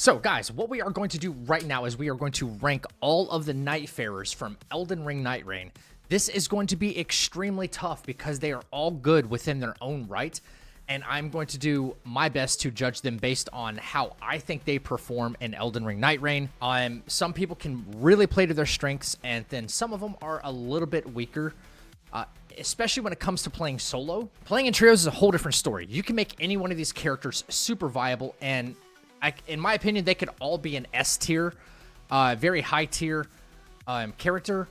So guys, what we are going to do right now is we are going to rank all of the Nightfarers from Elden Ring NightReign. This is going to be extremely tough because they are all good within their own right, and I'm going to do my best to judge them based on how I think they perform in Elden Ring NightReign. Some people can really play to their strengths, and then some of them are a little bit weaker, especially when it comes to playing solo. Playing in trios is a whole different story. You can make any one of these characters super viable, and in my opinion, they could all be an S tier, very high tier character.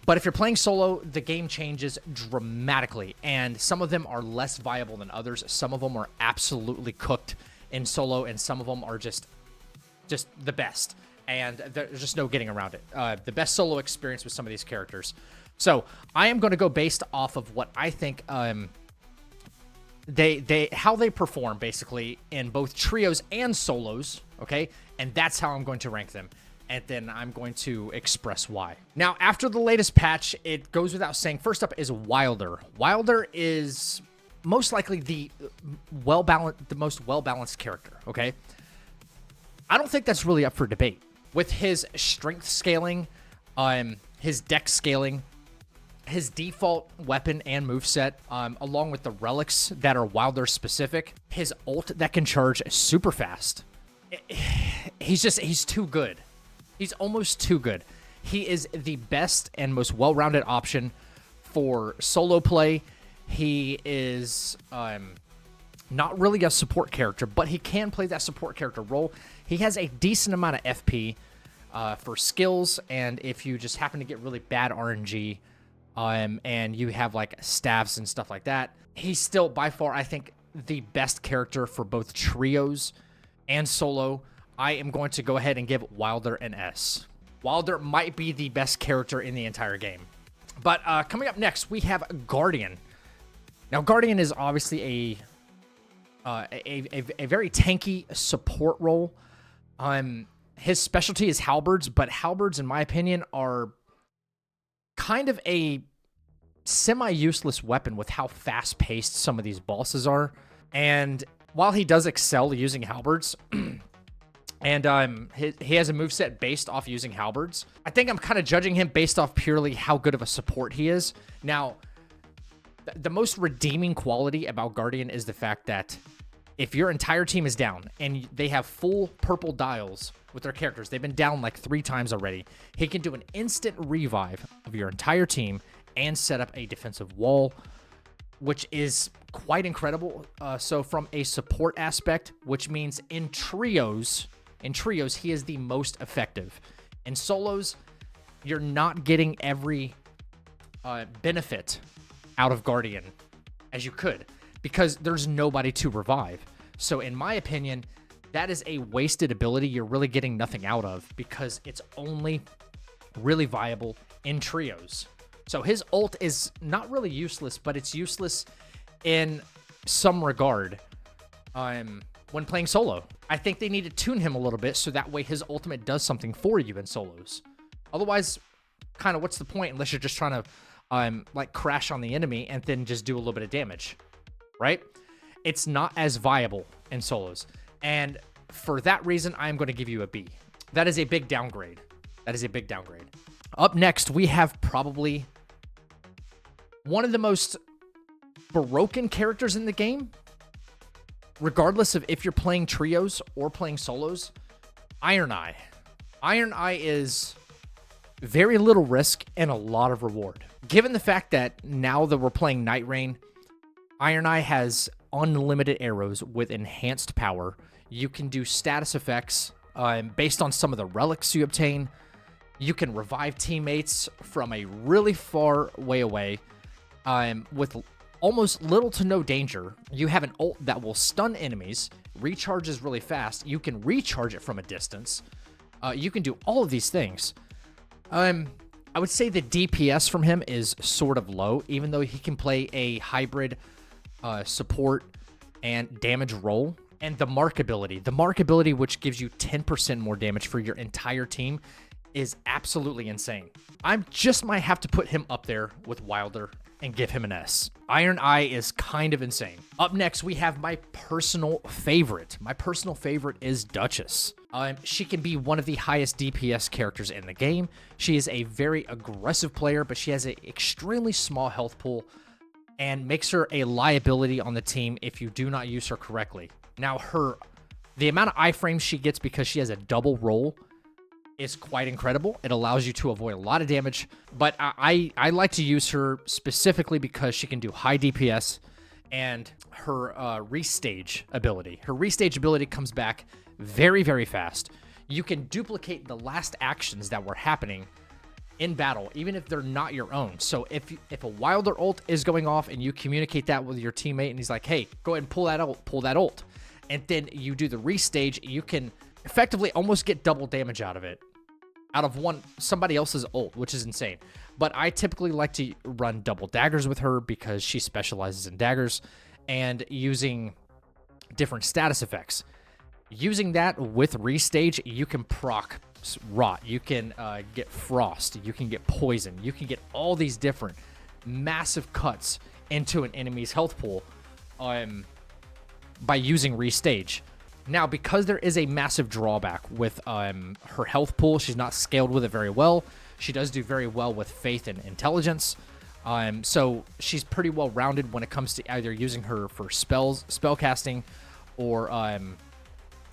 But if you're playing solo, the game changes dramatically, and some of them are less viable than others. Some of them are absolutely cooked in solo, and some of them are just the best, and there's just no getting around it. The best solo experience with some of these characters. So I am going to go based off of what I think how they perform basically in both trios and solos, okay? And that's how I'm going to rank them. And then I'm going to express why. Now, after the latest patch, it goes without saying, first up is Wilder. Wilder is most likely the most well-balanced character, okay? I don't think that's really up for debate. With his strength scaling, his dex scaling, his default weapon and moveset, along with the relics that are Wilder specific, his ult that can charge super fast. He's too good. He's almost too good. He is the best and most well-rounded option for solo play. He is not really a support character, but he can play that support character role. He has a decent amount of FP for skills, and if you just happen to get really bad RNG, and you have like staffs and stuff like that, he's still by far, I think, the best character for both trios and solo. I am going to go ahead and give Wilder an S. Wilder might be the best character in the entire game. But coming up next, we have Guardian. Now, Guardian is obviously a very tanky support role. His specialty is halberds, but halberds, in my opinion, are kind of a semi-useless weapon with how fast-paced some of these bosses are. And while he does excel using halberds, and he has a moveset based off using halberds, I think I'm kind of judging him based off purely how good of a support he is. Now, the most redeeming quality about Guardian is the fact that if your entire team is down and they have full purple dials with their characters, they've been down like 3 times already, he can do an instant revive of your entire team and set up a defensive wall, which is quite incredible. So from a support aspect, which means in trios, he is the most effective. In solos, you're not getting every benefit out of Guardian as you could, because there's nobody to revive. So in my opinion, that is a wasted ability you're really getting nothing out of, because it's only really viable in trios. So his ult is not really useless, but it's useless in some regard when playing solo. I think they need to tune him a little bit so that way his ultimate does something for you in solos. Otherwise, kind of what's the point unless you're just trying to like crash on the enemy and then just do a little bit of damage, right? It's not as viable in solos. And for that reason, I'm going to give you a B. That is a big downgrade. That is a big downgrade. Up next, we have probably one of the most broken characters in the game, regardless of if you're playing trios or playing solos, Iron Eye. Iron Eye is very little risk and a lot of reward. Given the fact that now that we're playing NightReign, Iron Eye has unlimited arrows with enhanced power. You can do status effects based on some of the relics you obtain. You can revive teammates from a really far way away with almost little to no danger. You have an ult that will stun enemies, recharges really fast. You can recharge it from a distance. You can do all of these things. I would say the DPS from him is sort of low, even though he can play a hybrid support and damage role. And the mark ability which gives you 10% more damage for your entire team, is absolutely insane. I just might have to put him up there with Wilder and give him an S. Iron Eye is kind of insane. Up next, we have my personal favorite. My personal favorite is Duchess. She can be one of the highest DPS characters in the game. She is a very aggressive player, but she has an extremely small health pool and makes her a liability on the team if you do not use her correctly. Now, the amount of iframes she gets because she has a double roll is quite incredible. It allows you to avoid a lot of damage, but I like to use her specifically because she can do high DPS and her restage ability. Her restage ability comes back very, very fast. You can duplicate the last actions that were happening in battle, even if they're not your own. So if a Wilder ult is going off and you communicate that with your teammate and he's like, hey, go ahead and pull that ult, and then you do the restage, you can effectively almost get double damage out of somebody else's ult, which is insane. But I typically like to run double daggers with her because she specializes in daggers and using different status effects. Using that with restage, you can proc rot, you can get frost, you can get poison, you can get all these different massive cuts into an enemy's health pool by using restage. Now, because there is a massive drawback with her health pool, she's not scaled with it very well. She does do very well with faith and intelligence. So she's pretty well rounded when it comes to either using her for spell casting, or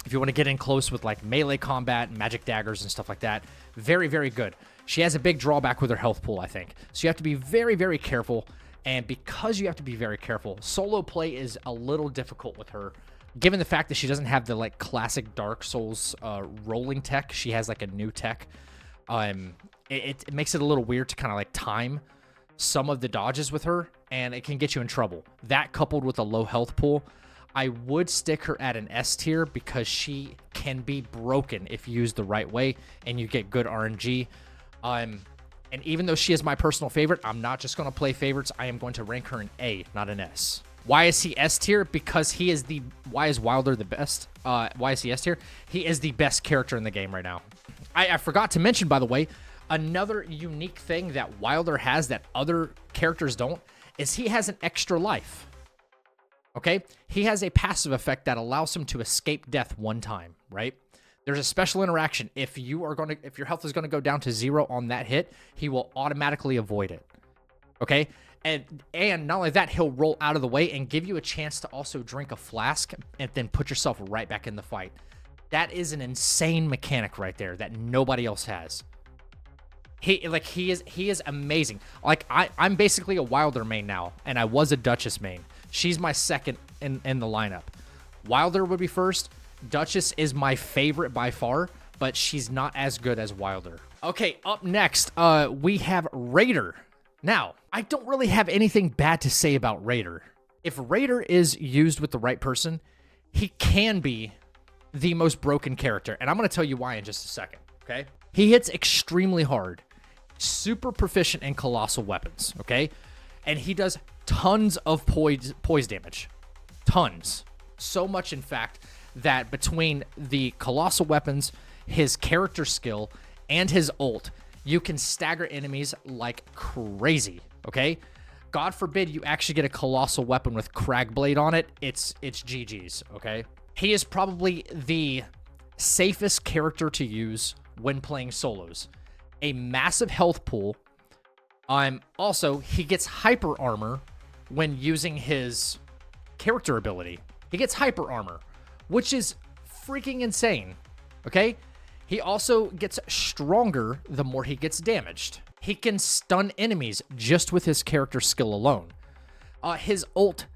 if you want to get in close with like melee combat, magic daggers and stuff like that. Very, very good. She has a big drawback with her health pool, I think. So you have to be very, very careful. And because you have to be very careful, solo play is a little difficult with her, given the fact that she doesn't have the like classic Dark Souls rolling tech. She has like a new tech. It makes it a little weird to kind of like time some of the dodges with her, and it can get you in trouble. That coupled with a low health pool, I would stick her at an S tier because she can be broken if used the right way and you get good RNG. And even though she is my personal favorite, I'm not just going to play favorites. I am going to rank her an A, not an S. Why is he S tier? Because why is Wilder the best? Why is he S tier? He is the best character in the game right now. I forgot to mention, by the way, another unique thing that Wilder has that other characters don't is he has an extra life. Okay? He has a passive effect that allows him to escape death one time, right? There's a special interaction. If your health is going to go down to 0 on that hit, he will automatically avoid it. Okay? And not only that, he'll roll out of the way and give you a chance to also drink a flask and then put yourself right back in the fight. That is an insane mechanic right there that nobody else has. He is amazing. Like I'm basically a Wilder main now, and I was a Duchess main. She's my second in the lineup. Wilder would be first. Duchess is my favorite by far, but she's not as good as Wilder. Okay, up next, we have Raider. Now, I don't really have anything bad to say about Raider. If Raider is used with the right person, he can be the most broken character, and I'm going to tell you why in just a second, okay? He hits extremely hard, super proficient in colossal weapons, okay? And he does tons of poise damage. Tons. So much, in fact, that between the colossal weapons, his character skill, and his ult, you can stagger enemies like crazy, okay? God forbid you actually get a colossal weapon with Cragblade on it. It's GG's, okay? He is probably the safest character to use when playing solos. A massive health pool. Also, he gets hyper armor when using his character ability. He gets hyper armor, which is freaking insane, okay? He also gets stronger the more he gets damaged. He can stun enemies just with his character skill alone. His ult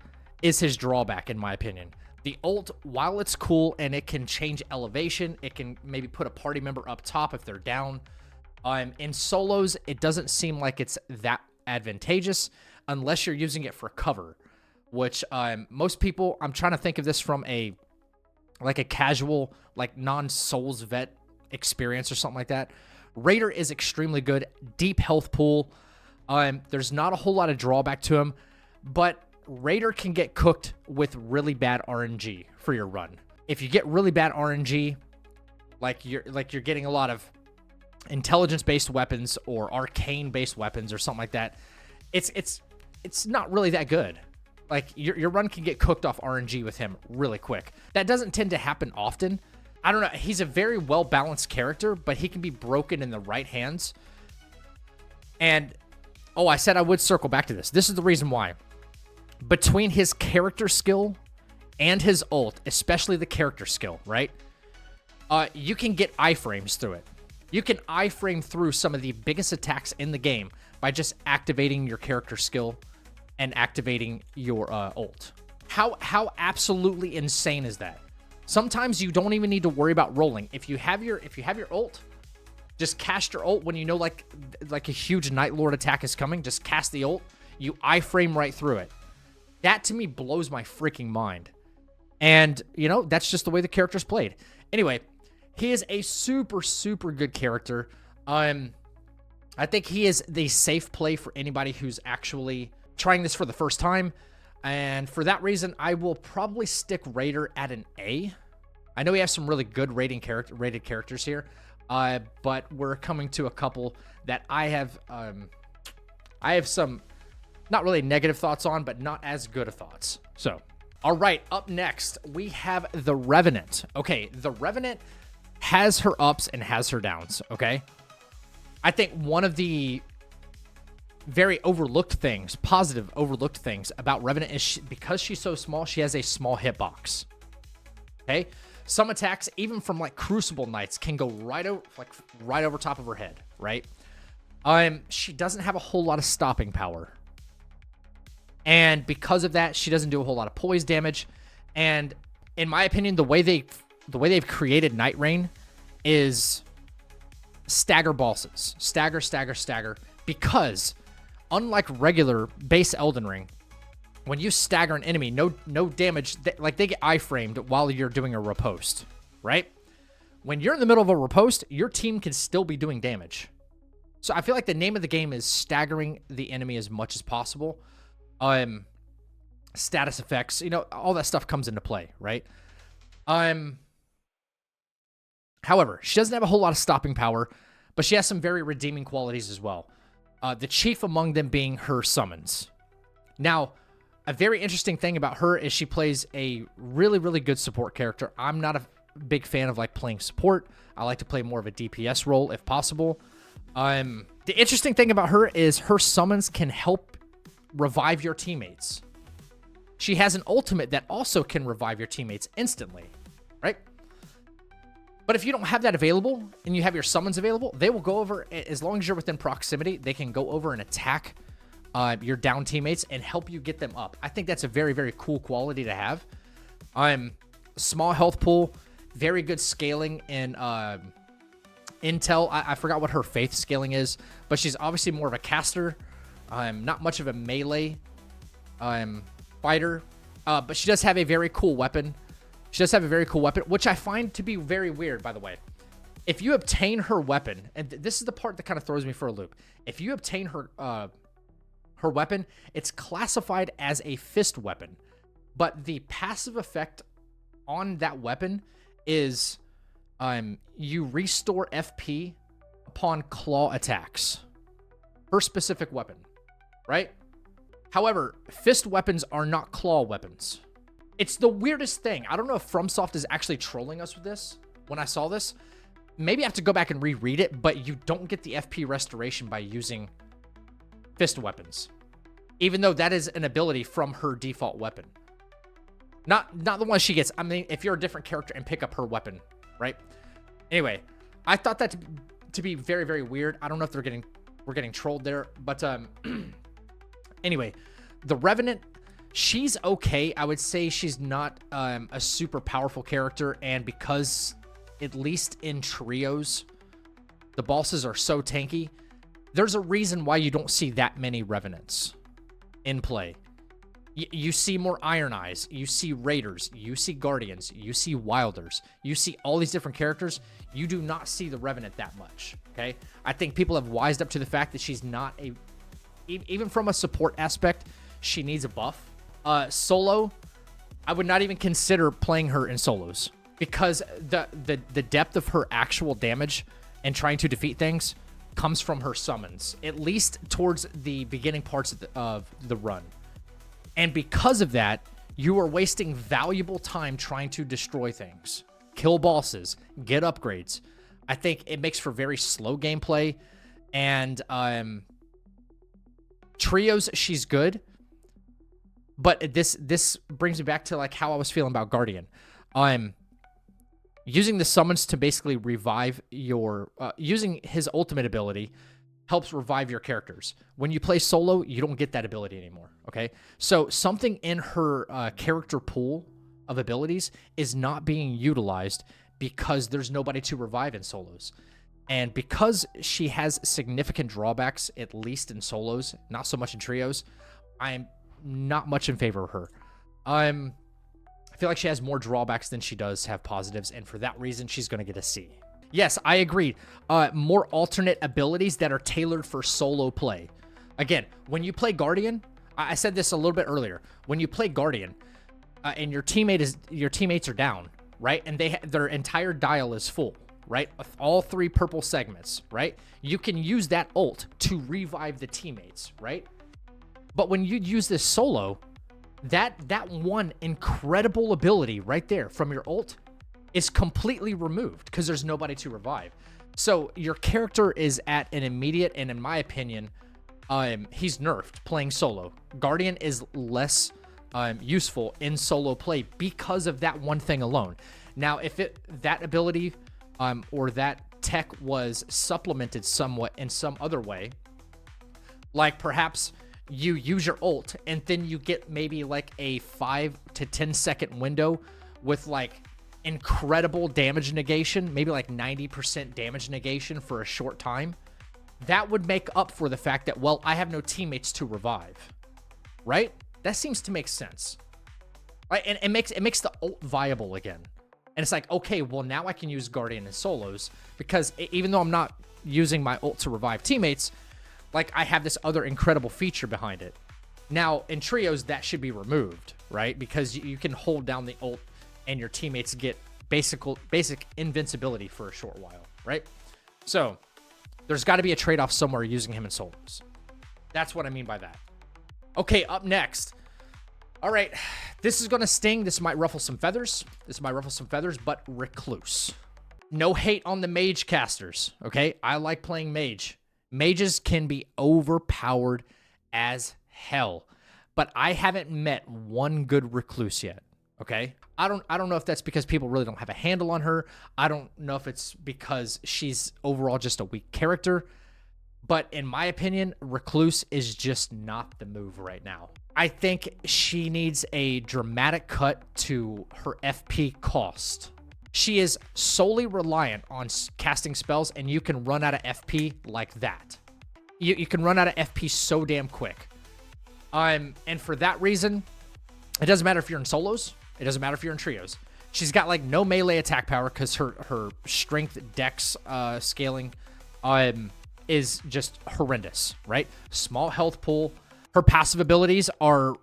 is his drawback, in my opinion. The ult, while it's cool and it can change elevation, it can maybe put a party member up top if they're down. In solos, it doesn't seem like it's that advantageous unless you're using it for cover, which most people, I'm trying to think of this from a casual, like non-Souls vet experience or something like that. Raider is extremely good. Deep health pool. There's not a whole lot of drawback to him, but Raider can get cooked with really bad RNG for your run. If you get really bad RNG, like you're getting a lot of intelligence-based weapons or arcane-based weapons or something like that, it's not really that good. Like, your run can get cooked off RNG with him really quick. That doesn't tend to happen often. I don't know. He's a very well-balanced character, but he can be broken in the right hands. And, oh, I said I would circle back to this. This is the reason why. Between his character skill and his ult, especially the character skill, right? You can get iframes through it. You can iframe through some of the biggest attacks in the game by just activating your character skill and activating your ult. How absolutely insane is that? Sometimes you don't even need to worry about rolling. If you have your ult, just cast your ult when you know like a huge Nightlord attack is coming. Just cast the ult. You iframe right through it. That to me blows my freaking mind. And, you know, that's just the way the character's played. Anyway, he is a super, super good character. I think he is the safe play for anybody who's actually trying this for the first time. And for that reason, I will probably stick Raider at an A. I know we have some really good rated characters here, but we're coming to a couple that I have some not really negative thoughts on, but not as good of thoughts. So, all right, up next, we have the Revenant. Okay, the Revenant has her ups and has her downs, okay? I think one of the very overlooked things, positive overlooked things about Revenant is because she's so small, she has a small hitbox. Okay? Some attacks, even from like Crucible Knights, can go right over top of her head, right? She doesn't have a whole lot of stopping power. And because of that, she doesn't do a whole lot of poise damage. And in my opinion, the way they've created NightReign is stagger bosses. Stagger, stagger, stagger. Because unlike regular base Elden Ring, when you stagger an enemy, no damage, like they get iframed while you're doing a riposte, right? When you're in the middle of a riposte, your team can still be doing damage. So I feel like the name of the game is staggering the enemy as much as possible. Status effects, you know, all that stuff comes into play, right? However, she doesn't have a whole lot of stopping power, but she has some very redeeming qualities as well. The chief among them being her summons. Now, a very interesting thing about her is she plays a really, really good support character. I'm not a big fan of like playing support. I like to play more of a DPS role if possible. The interesting thing about her is her summons can help revive your teammates. She has an ultimate that also can revive your teammates instantly, right? But if you don't have that available and you have your summons available, they will go over, as long as you're within proximity, they can go over and attack your down teammates and help you get them up. I think that's a very, very cool quality to have. Small health pool, very good scaling in intel. I forgot what her faith scaling is, but she's obviously more of a caster. Not much of a melee fighter, but she does have a very cool weapon. She does have a very cool weapon, which I find to be very weird, by the way. If you obtain her weapon, and this is the part that kind of throws me for a loop. If you obtain her her weapon, it's classified as a fist weapon, but the passive effect on that weapon is you restore FP upon claw attacks. Her specific weapon, right? However, fist weapons are not claw weapons. It's the weirdest thing. I don't know if FromSoft is actually trolling us with this. When I saw this, maybe I have to go back and reread it, but you don't get the FP restoration by using fist weapons, even though that is an ability from her default weapon. Not the one she gets. I mean, if you're a different character and pick up her weapon, right? Anyway, I thought that to be very, very weird. I don't know if we're getting trolled there, but anyway, the Revenant, she's okay. I would say she's not a super powerful character, and because at least in trios, the bosses are so tanky, there's a reason why you don't see that many Revenants in play. You see more Iron Eyes, you see Raiders, you see Guardians, you see Wilders, you see all these different characters. You do not see the Revenant that much, okay? I think people have wised up to the fact that she's not even from a support aspect, she needs a buff. Solo, I would not even consider playing her in solos because the depth of her actual damage and trying to defeat things comes from her summons, at least towards the beginning parts of the run. And because of that, you are wasting valuable time trying to destroy things, kill bosses, get upgrades. I think it makes for very slow gameplay. And trios, she's good. But this brings me back to like how I was feeling about Guardian. Using the summons to basically revive your... using his ultimate ability helps revive your characters. When you play solo, you don't get that ability anymore, okay? So something in her character pool of abilities is not being utilized because there's nobody to revive in solos. And because she has significant drawbacks, at least in solos, not so much in trios, I'm not much in favor of her. I feel like she has more drawbacks than she does have positives, and for that reason, she's going to get a C. Yes, I agree. More alternate abilities that are tailored for solo play. Again, when you play Guardian, I said this a little bit earlier. When you play Guardian, and your teammates are down, right, and their entire dial is full, right, with all 3 purple segments, right, you can use that ult to revive the teammates, right? But when you use this solo, that one incredible ability right there from your ult is completely removed because there's nobody to revive. So your character is at an immediate, and in my opinion, he's nerfed playing solo. Guardian is less useful in solo play because of that one thing alone. Now, if that ability or that tech was supplemented somewhat in some other way, like perhaps you use your ult and then you get maybe like a 5 to 10 second window with like incredible damage negation, maybe like 90% damage negation for a short time, that would make up for the fact that, well, I have no teammates to revive, right? That seems to make sense, right? And it makes the ult viable again. And it's like, okay, well, now I can use Guardian in solos because even though I'm not using my ult to revive teammates, like I have this other incredible feature behind it. Now, in trios, that should be removed, right? Because you can hold down the ult and your teammates get basic invincibility for a short while, right? So there's got to be a trade-off somewhere using him in solos. That's what I mean by that. Okay, up next. All right, this is going to sting. This might ruffle some feathers. But Recluse. No hate on the mage casters, okay? I like playing mage. Mages can be overpowered as hell, but I haven't met one good Recluse yet, okay? I don't know if that's because people really don't have a handle on her. I don't know if it's because she's overall just a weak character, but in my opinion, Recluse is just not the move right now. I think she needs a dramatic cut to her FP cost. She is solely reliant on casting spells, and you can run out of FP like that. You can run out of FP so damn quick. And for that reason, it doesn't matter if you're in solos. It doesn't matter if you're in trios. She's got like no melee attack power because her strength dex scaling is just horrendous, right? Small health pool. Her passive abilities are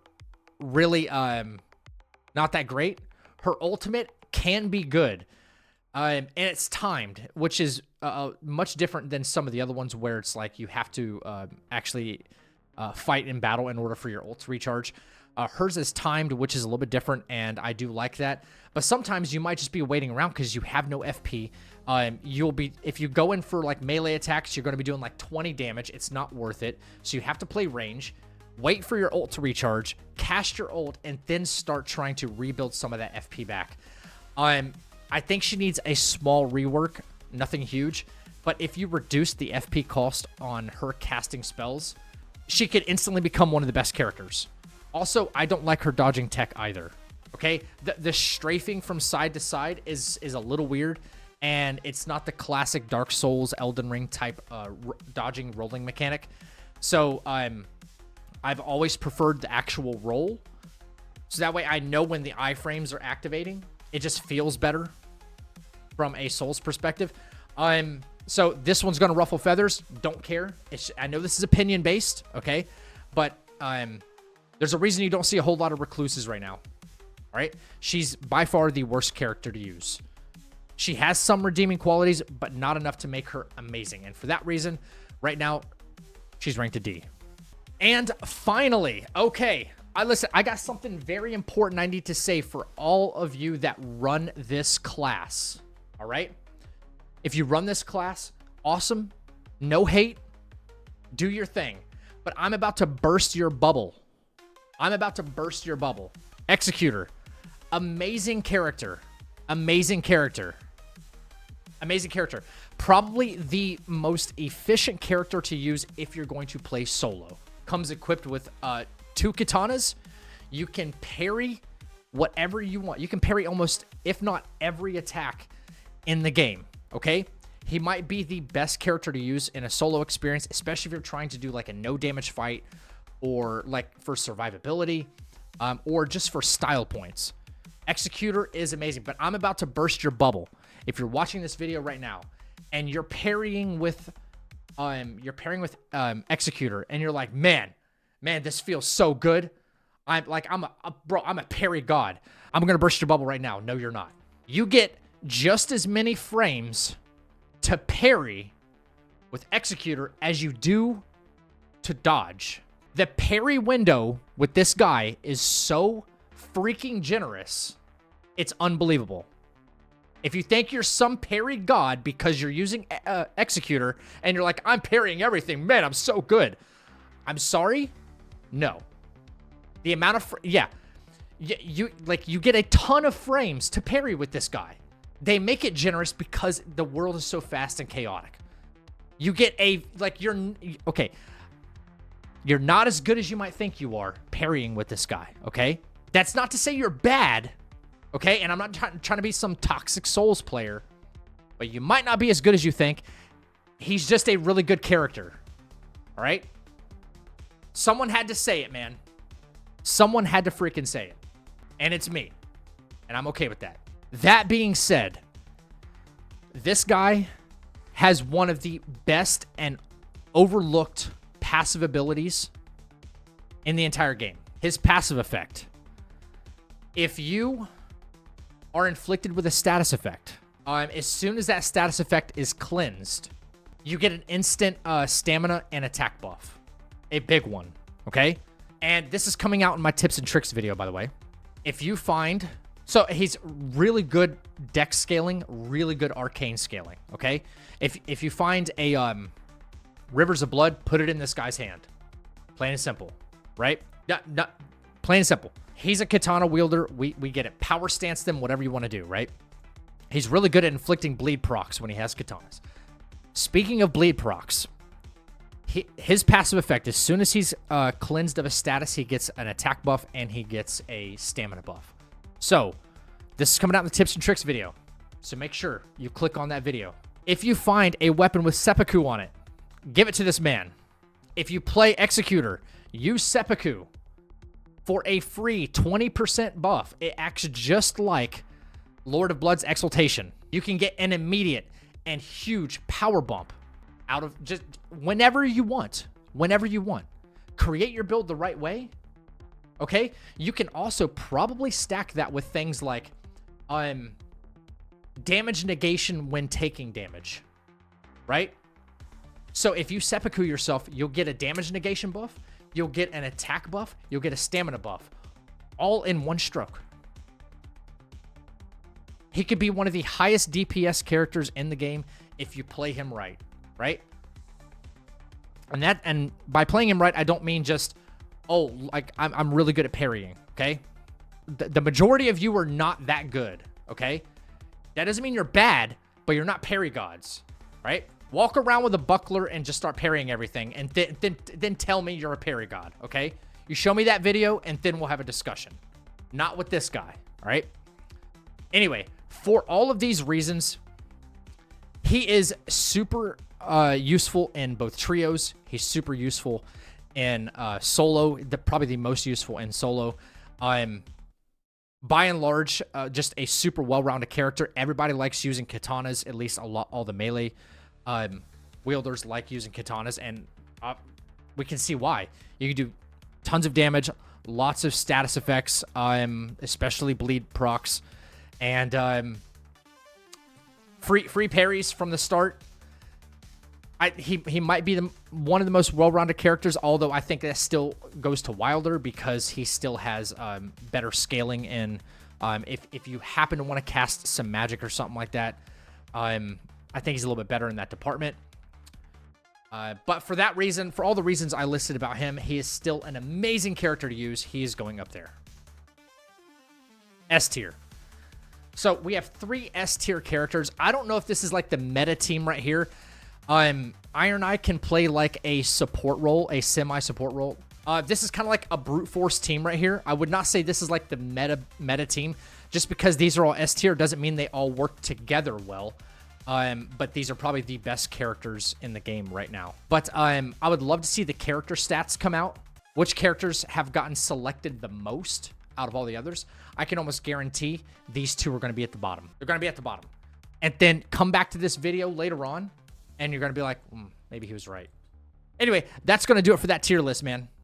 really not that great. Her ultimate can be good, and it's timed, which is much different than some of the other ones where it's like you have to actually fight in battle in order for your ult to recharge. Hers is timed, which is a little bit different, and I do like that. But sometimes you might just be waiting around because you have no FP. If you go in for like melee attacks, you're going to be doing like 20 damage. It's not worth it. So you have to play range, wait for your ult to recharge, cast your ult, and then start trying to rebuild some of that FP back. I think she needs a small rework, nothing huge. But if you reduce the FP cost on her casting spells, she could instantly become one of the best characters. Also, I don't like her dodging tech either, okay? The strafing from side to side is a little weird, and it's not the classic Dark Souls, Elden Ring type dodging rolling mechanic. So I've always preferred the actual roll, so that way I know when the iframes are activating. It just feels better from a Souls perspective. So this one's going to ruffle feathers. Don't care. I know this is opinion-based, okay? But there's a reason you don't see a whole lot of Recluses right now, all right? She's by far the worst character to use. She has some redeeming qualities, but not enough to make her amazing. And for that reason, right now, she's ranked a D. And finally, okay, I got something very important I need to say for all of you that run this class, all right? If you run this class, awesome, no hate, do your thing. But I'm about to burst your bubble. I'm about to burst your bubble. Executor, amazing character, amazing character. Amazing character. Probably the most efficient character to use if you're going to play solo. Comes equipped with 2 katanas. You can parry whatever you want. You can parry almost, if not every attack in the game, okay? He might be the best character to use in a solo experience, especially if you're trying to do like a no damage fight or like for survivability or just for style points. Executor is amazing, but I'm about to burst your bubble. If you're watching this video right now and you're parrying with Executor and you're like, man, this feels so good. I'm a parry god. I'm going to burst your bubble right now. No, you're not. You get just as many frames to parry with Executor as you do to dodge. The parry window with this guy is so freaking generous. It's unbelievable. If you think you're some parry god because you're using Executor and you're like, I'm parrying everything, man, I'm so good. I'm sorry? No. The amount of, you get a ton of frames to parry with this guy. They make it generous because the world is so fast and chaotic. You get okay. You're not as good as you might think you are parrying with this guy, okay? That's not to say you're bad, okay? And I'm not trying to be some toxic Souls player, but you might not be as good as you think. He's just a really good character, all right? Someone had to say it, man. Someone had to freaking say it. And it's me. And I'm okay with that. That being said, this guy has one of the best and overlooked passive abilities in the entire game. His passive effect. If you are inflicted with a status effect, as soon as that status effect is cleansed, you get an instant stamina and attack buff. A big one, okay? And this is coming out in my tips and tricks video, by the way. If you find... So he's really good dex scaling, really good arcane scaling, okay? If you find a Rivers of Blood, put it in this guy's hand. Plain and simple, right? Plain and simple. He's a katana wielder. We get it. Power stance them, whatever you want to do, right? He's really good at inflicting bleed procs when he has katanas. Speaking of bleed procs, his passive effect, as soon as he's cleansed of a status, he gets an attack buff and he gets a stamina buff. So, this is coming out in the tips and tricks video. So make sure you click on that video. If you find a weapon with seppuku on it, give it to this man. If you play Executor, use seppuku for a free 20% buff. It acts just like Lord of Blood's Exaltation. You can get an immediate and huge power bump out of just whenever you want. Whenever you want. Create your build the right way. Okay? You can also probably stack that with things like damage negation when taking damage. Right? So if you seppuku yourself, you'll get a damage negation buff, you'll get an attack buff, you'll get a stamina buff. All in one stroke. He could be one of the highest DPS characters in the game if you play him right. Right? And by playing him right, I don't mean just, oh, like I'm really good at parrying, okay? The majority of you are not that good, okay? That doesn't mean you're bad, but you're not parry gods, right? Walk around with a buckler and just start parrying everything, and then tell me you're a parry god, okay? You show me that video, and then we'll have a discussion. Not with this guy, all right? Anyway, for all of these reasons, he is super useful in both trios. He's super useful in solo, probably the most useful in solo. By and large, just a super well-rounded character. Everybody likes using katanas, at least all the melee wielders like using katanas, and we can see why. You can do tons of damage, lots of status effects, especially bleed procs, and Free parries from the start. He might be one of the most well-rounded characters, although I think that still goes to Wilder because he still has better scaling. And if you happen to want to cast some magic or something like that, I think he's a little bit better in that department. But for that reason, for all the reasons I listed about him, he is still an amazing character to use. He is going up there. S tier. So we have 3 S tier characters. I don't know if this is like the meta team right here. Iron Eye can play like a support role, a semi-support role. This is kind of like a brute force team right here. I would not say this is like the meta team. Just because these are all S tier doesn't mean they all work together well. But these are probably the best characters in the game right now. But I would love to see the character stats come out. Which characters have gotten selected the most out of all the others? I can almost guarantee these 2 are going to be at the bottom. They're going to be at the bottom. And then come back to this video later on, and you're going to be like, maybe he was right. Anyway, that's going to do it for that tier list, man.